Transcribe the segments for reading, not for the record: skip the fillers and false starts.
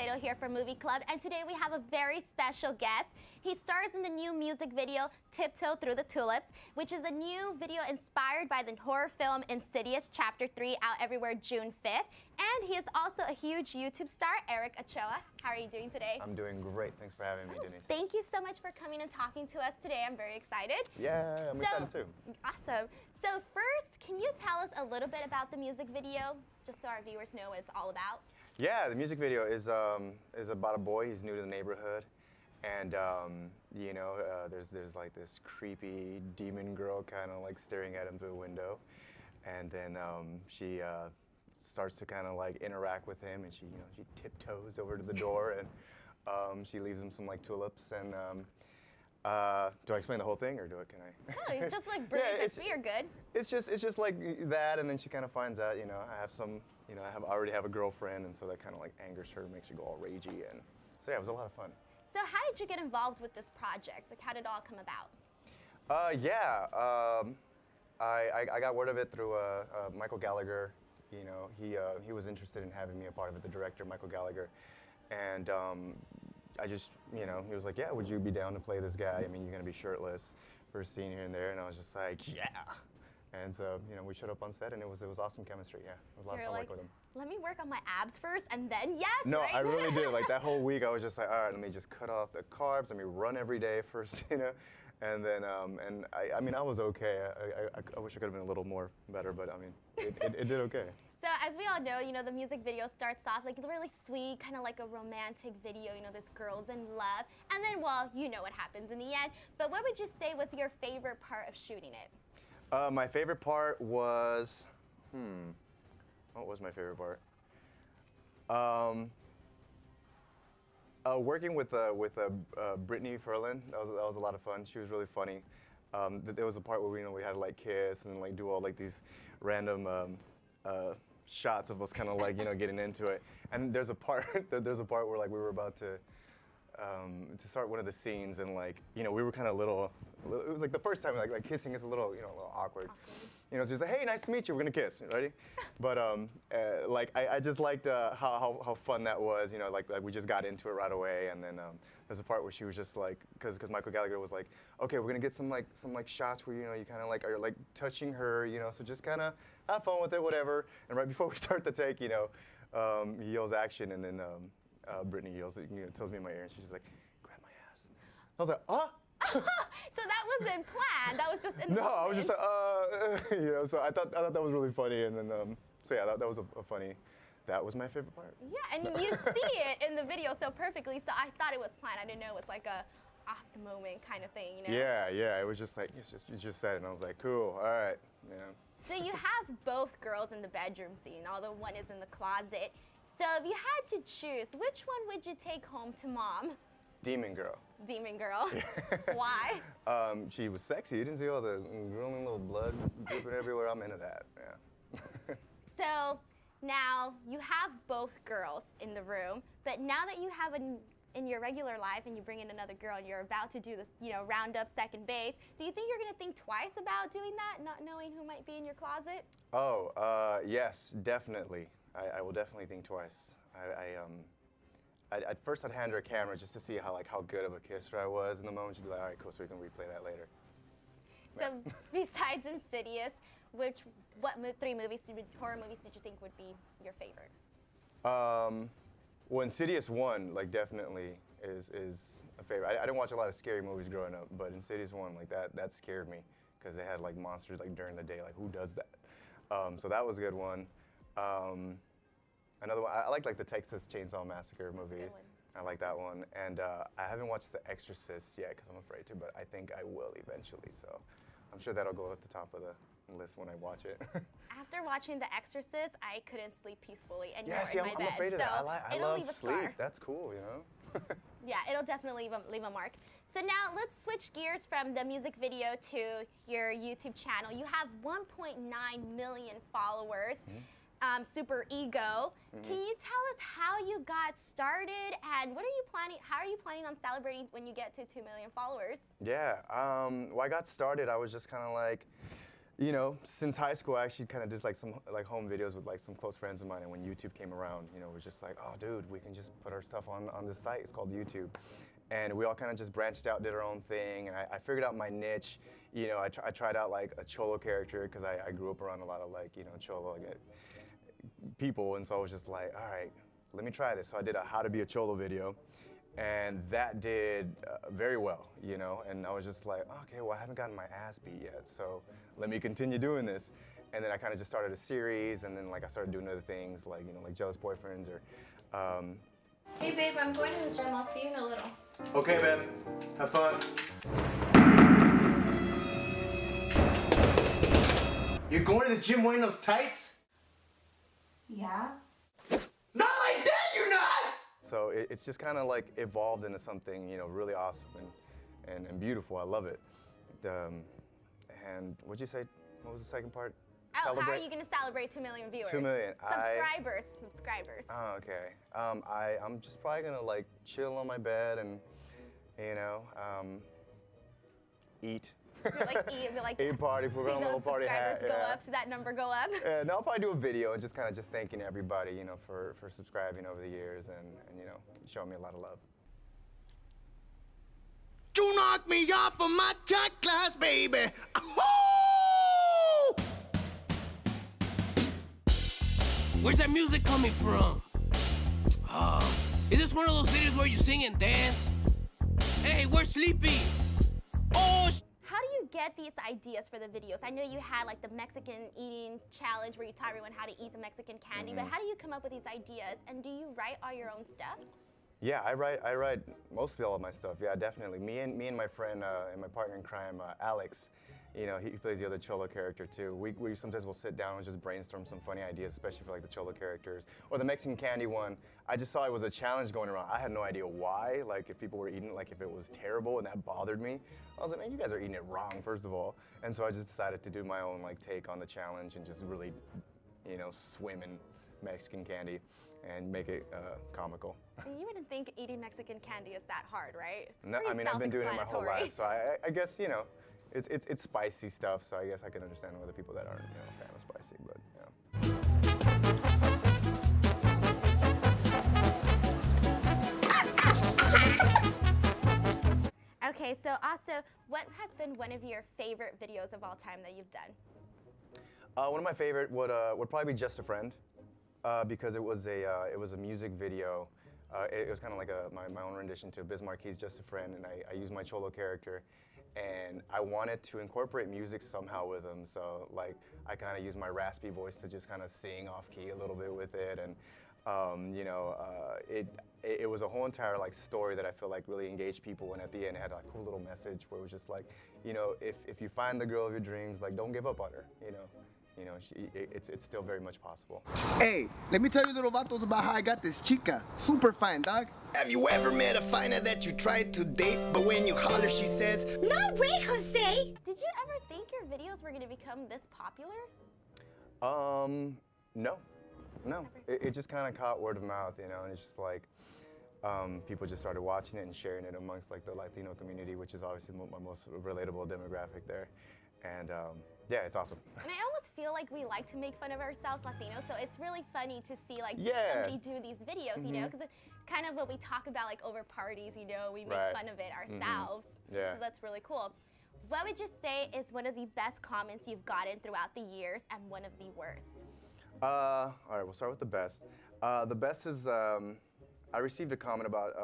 Alfredo here for Movie Club, and today we have a very special guest. He stars in the new music video Tiptoe Through the Tulips, which is a new video inspired by the horror film Insidious Chapter 3, out everywhere June 5th. And he is also a huge YouTube star, Eric Ochoa. How are you doing today? I'm doing great. Thanks for having me, Denise. Thank you so much for coming and talking to us today. I'm very excited. Yeah, I'm excited too. Awesome. So first, can you tell us a little bit about the music video, just so our viewers know what it's all about? Yeah, the music video is about a boy. He's new to the neighborhood, and there's like this creepy demon girl kind of like staring at him through a window, and then she starts to kind of like interact with him, and she tiptoes over to the door, and she leaves him some like tulips. And do I explain the whole thing, or can I? No, just like brief. You're good. It's just like that, and then she kind of finds out, I already have a girlfriend, and so that kind of like angers her, makes her go all ragey, and so yeah, it was a lot of fun. So how did you get involved with this project? Like, how did it all come about? I got word of it through Michael Gallagher. He was interested in having me a part of it, the director, Michael Gallagher, and I just, he was like, yeah, would you be down to play this guy? I mean, you're gonna be shirtless for a scene here and there, and I was just like, yeah. And so, we showed up on set, and it was awesome chemistry. Yeah, it was a lot of fun working with him. Let me work on my abs first, and then yes. No, right? I really did. Like that whole week, I was just like, all right, let me just cut off the carbs. Let me run every day first, and then I was okay. I wish I could have been a little more better, but I mean, it did okay. So as we all know, the music video starts off like really sweet, kind of like a romantic video, this girl's in love. And then, well, you know what happens in the end. But what would you say was your favorite part of shooting it? My favorite part was, what was my favorite part? Working with Brittany Ferlin, that was a lot of fun. She was really funny. There was a part where we had to like kiss and like do all like these random shots of us kind of like getting into it. And there's a part where like we were about to start one of the scenes, and like we were kind of little. It was like the first time like kissing is a little a little awkward. So she's like, hey, nice to meet you. We're gonna kiss, ready? But like I just liked how fun that was. Like we just got into it right away. And then there's a part where she was just like, because Michael Gallagher was like, okay, we're gonna get some shots where you kind of like are like touching her, so just kind of have fun with it, whatever. And right before we start the take, he yells action, and then Brittany yells, tells me in my ear, and she's just like, grab my ass. I was like, huh? So that wasn't planned. That was just in the moment. I was just like, so I thought that was really funny, and then so yeah, that was a funny. That was my favorite part. Yeah, and you see it in the video so perfectly. So I thought it was planned. I didn't know it was like a off the moment kind of thing, Yeah, it was just like you just said it, and I was like, cool, all right, yeah. So you have both girls in the bedroom scene, although one is in the closet. So if you had to choose, which one would you take home to mom? Demon girl. Demon girl. Why? She was sexy. You didn't see all the rolling little blood dripping everywhere. I'm into that. Yeah. So now you have both girls in the room, but now that you have in your regular life and you bring in another girl and you're about to do this, round up second base, do you think you're gonna think twice about doing that, not knowing who might be in your closet? Oh, yes, definitely. I will definitely think twice. At first I'd hand her a camera just to see how good of a kisser I was in the moment. She'd be like, all right, cool, so we can replay that later. So besides Insidious, what three horror movies did you think would be your favorite? Well, Insidious 1, like, definitely is a favorite. I didn't watch a lot of scary movies growing up, but Insidious 1, like, that scared me, because they had like monsters like during the day. Like, who does that? So that was a good one. Another one, I like the Texas Chainsaw Massacre movie. I like that one. And I haven't watched The Exorcist yet because I'm afraid to, but I think I will eventually. So I'm sure that'll go at the top of the list when I watch it. After watching The Exorcist, I couldn't sleep peacefully anymore in my bed. I'm afraid of that. I love sleep. That's cool, Yeah, it'll definitely leave a mark. So now let's switch gears from the music video to your YouTube channel. You have 1.9 million followers. Super ego. Can you tell us how you got started, and how are you planning on celebrating when you get to 2 million followers? Yeah, well, I got started, I was just kind of like, You know, since high school, I actually kind of did like some like home videos with like some close friends of mine. And when YouTube came around, you know, it was just like, oh, dude, we can just put our stuff on this site. It's called YouTube. And we all kind of just branched out, did our own thing. And I figured out my niche. You know, I tried out like a Cholo character because I grew up around a lot of like, you know, Cholo people. And so I was just like, all right, let me try this. So I did a how to be a Cholo video. And that did very well, you know, and I was just like, okay, well, I haven't gotten my ass beat yet, so let me continue doing this. And then I kind of just started a series, and then like I started doing other things like, you know, like Jealous Boyfriends or. Hey babe, I'm going to the gym. I'll see you in a little. Okay, man. Have fun. You're going to the gym wearing those tights? Yeah? Not like that, you're not! So it's just kind of like evolved into something, you know, really awesome and beautiful. I love it. And what'd you say? What was the second part? Oh, how are you going to celebrate 2 million viewers? 2 million. Subscribers. Oh, okay. I'm just probably gonna like chill on my bed and, you know, eat. Eat, party, put on a little party hat. Subscribers go up, so that number go up. And I'll probably do a video and just kind of just thanking everybody, you know, for subscribing over the years and you know, showing me a lot of love. You knock me off of my jack glass, baby. Oh! Where's that music coming from? Is this one of those videos where you sing and dance? Hey, we're sleepy. Oh, How do you get these ideas for the videos? I know you had like the Mexican eating challenge where you taught everyone how to eat the Mexican candy, but how do you come up with these ideas? And do you write all your own stuff? Yeah, I write mostly all of my stuff. Yeah, definitely. Me and my friend and my partner in crime, Alex. You know, he plays the other Cholo character too. We sometimes will sit down and just brainstorm some funny ideas, especially for like the Cholo characters. Or the Mexican candy one, I just saw it was a challenge going around. I had no idea why, like if people were eating it, like if it was terrible, and that bothered me. I was like, man, you guys are eating it wrong, first of all. And so I just decided to do my own like take on the challenge and just really, you know, swim in Mexican candy and make it comical. You wouldn't think eating Mexican candy is that hard, right? It's No, I mean, I've been doing it my whole life, so I guess, you know, it's spicy stuff, so I guess I can understand other people that aren't, you know, a fan of spicy, but yeah. Okay, so also, what has been one of your favorite videos of all time that you've done? One of my favorite would probably be Just a Friend, because it was a music video. It was kind of like my own rendition to Biz Marquis' Just a Friend, and I used my Cholo character. And I wanted to incorporate music somehow with them, so like I kind of used my raspy voice to just kind of sing off key a little bit with it, and you know, it was a whole entire like story that I feel like really engaged people, and at the end it had a cool little message where it was just like, you know, if you find the girl of your dreams, like don't give up on her, you know. You know, it's still very much possible. Hey, let me tell you little vatos about how I got this chica. Super fine, dog. Have you ever met a fina that you tried to date, but when you holler, she says, "No way, Jose"? Did you ever think your videos were going to become this popular? No. It just kind of caught word of mouth, you know, and it's just like people just started watching it and sharing it amongst like the Latino community, which is obviously my most relatable demographic there. And yeah, it's awesome. And I almost feel like we like to make fun of ourselves Latinos, so it's really funny to see like somebody do these videos, you know, because it's kind of what we talk about like over parties, you know, we make fun of it ourselves. Yeah. So that's really cool. What would you say is one of the best comments you've gotten throughout the years and one of the worst? All right, we'll start with the best. The best is I received a comment about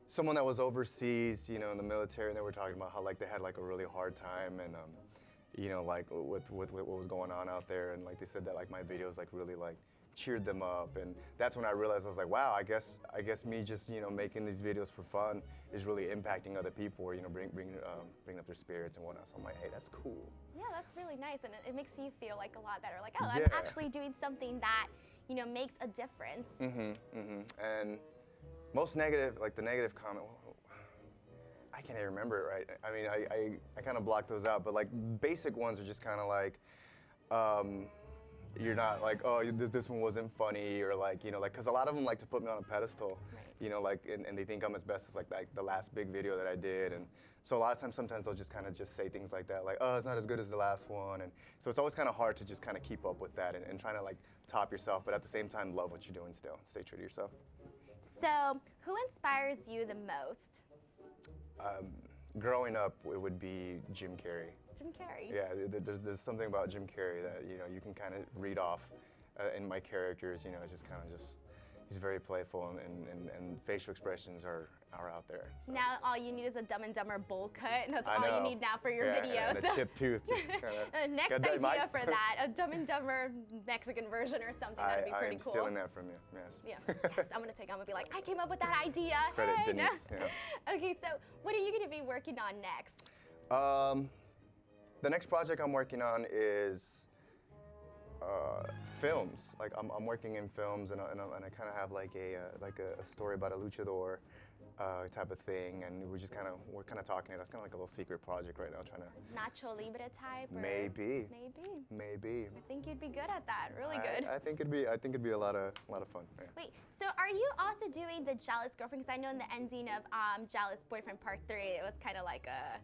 someone that was overseas, you know, in the military, and they were talking about how like they had like a really hard time and you know, like with what was going on out there, and like they said that like my videos like really like cheered them up, and that's when I realized I was like, wow, I guess me just, you know, making these videos for fun is really impacting other people, or you know, bringing up their spirits and whatnot. So I'm like, hey, that's cool. Yeah, that's really nice, and it makes you feel like a lot better. Like, oh, I'm actually doing something that, you know, makes a difference. And most negative, like the negative comment, I can't even remember it right. I mean, I kind of blocked those out, but like basic ones are just kind of like, you're not like, oh, this one wasn't funny, or like, you know, like, because a lot of them like to put me on a pedestal, Right. you know, like, and they think I'm as best as like the last big video that I did, and so a lot of times, sometimes they'll just kind of just say things like that, like, oh, it's not as good as the last one, and so it's always kind of hard to just kind of keep up with that and trying to like top yourself, but at the same time, love what you're doing still, stay true to yourself. So, who inspires you the most? Growing up, it would be Jim Carrey. Jim Carrey. Yeah, there's something about Jim Carrey that, you know, you can kind of read off in my characters. You know, it's just kind of he's very playful, and facial expressions are out there. So. Now all you need is a Dumb and Dumber bowl cut, and that's I all know. you need now for your video. And a chipped tooth. Just kinda, Next got that, idea Mike? for that, a Dumb and Dumber Mexican version or something. That'd be I pretty am cool. stealing that from you. Yes. Yeah, yes, I'm gonna be like, I came up with that idea. Credit Hey, Denise. no. Yeah. Okay, so what are you gonna be working on next? The next project I'm working on is films. Like I'm working in films, and I kind of have like a story about a luchador type of thing, and we're kind of talking it. That's kind of like a little secret project right now, trying to. Nacho Libre type? Or Maybe. Maybe. I think you'd be good at that. Really good. I think it'd be a lot of fun. Yeah. Wait, so are you also doing the Jealous Girlfriend? Because I know in the ending of Jealous Boyfriend Part 3, it was kind of like a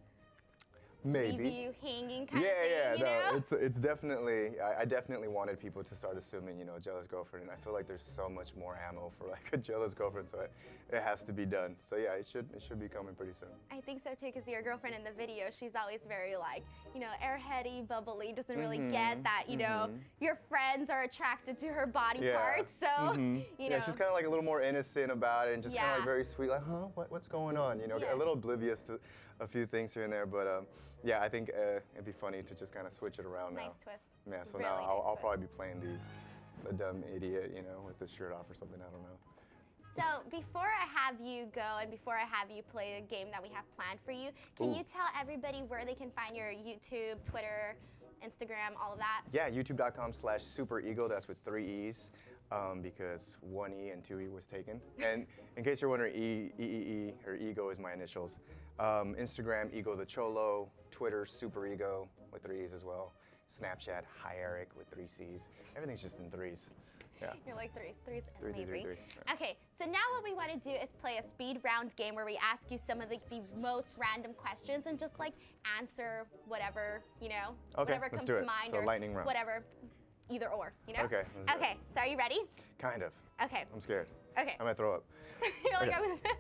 Maybe. leave you hanging kind of Yeah, thing, you know? it's definitely, I definitely wanted people to start assuming, you know, jealous girlfriend, and I feel like there's so much more ammo for like a jealous girlfriend, so it has to be done. So yeah, it should be coming pretty soon. I think so too, because your girlfriend in the video, she's always very like, you know, airheady, bubbly, doesn't really get that, you know, your friends are attracted to her body parts, so, you know. Yeah, she's kind of like a little more innocent about it, and just kind of like very sweet, like, huh, what's going on, you know, a little oblivious to a few things here and there, but yeah, I think it'd be funny to just kind of switch it around now. Nice twist. Yeah, so Really now nice I'll twist. probably be playing the dumb idiot, you know, with the shirt off or something, I don't know. So before I have you go and before I have you play the game that we have planned for you, can you tell everybody where they can find your YouTube, Twitter, Instagram, all of that? Yeah, youtube.com/superego, that's with 3 E's, because 1 E and 2 E was taken. And in case you're wondering, E, or Ego is my initials. Instagram, Ego the Cholo. Twitter, Super Ego with 3 E's as well. Snapchat, Hi Eric with 3 C's. Everything's just in threes. Yeah. You're like threes is Three, amazing. three. Okay, so now what we want to do is play a speed round game where we ask you some of the most random questions and just like answer whatever, you know, whatever let's comes do to it. mind So or lightning round. whatever, either or, you know? Okay, let's do it. Okay, so are you ready? Kind of. Okay. I'm scared. Okay. I might throw up. You're like,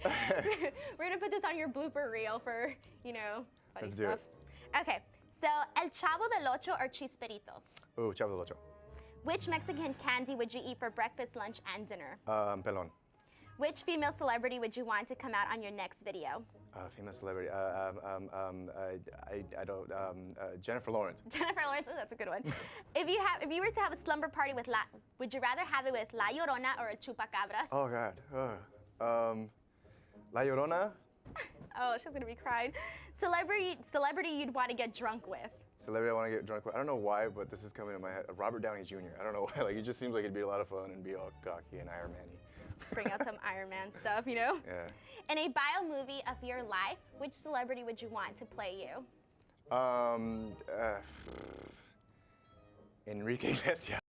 Okay. we're gonna put this on your blooper reel for, you know, funny Let's do stuff. Okay, so El Chavo del Ocho or Chisperito? Ooh, Chavo del Ocho. Which Mexican candy would you eat for breakfast, lunch, and dinner? Pelon. Which female celebrity would you want to come out on your next video? Female celebrity. I don't. Jennifer Lawrence. Jennifer Lawrence. Oh, that's a good one. If you were to have a slumber party with would you rather have it with La Llorona or a Chupacabras? Oh God. La Llorona. Oh, she's gonna be crying. Celebrity you'd want to get drunk with. Celebrity I want to get drunk with. I don't know why, but this is coming to my head. Robert Downey Jr. I don't know why. Like it just seems like it'd be a lot of fun and be all cocky and Iron Man-y. Bring out some Iron Man stuff, you know? Yeah. In a bio movie of your life, which celebrity would you want to play you? Enrique Iglesias.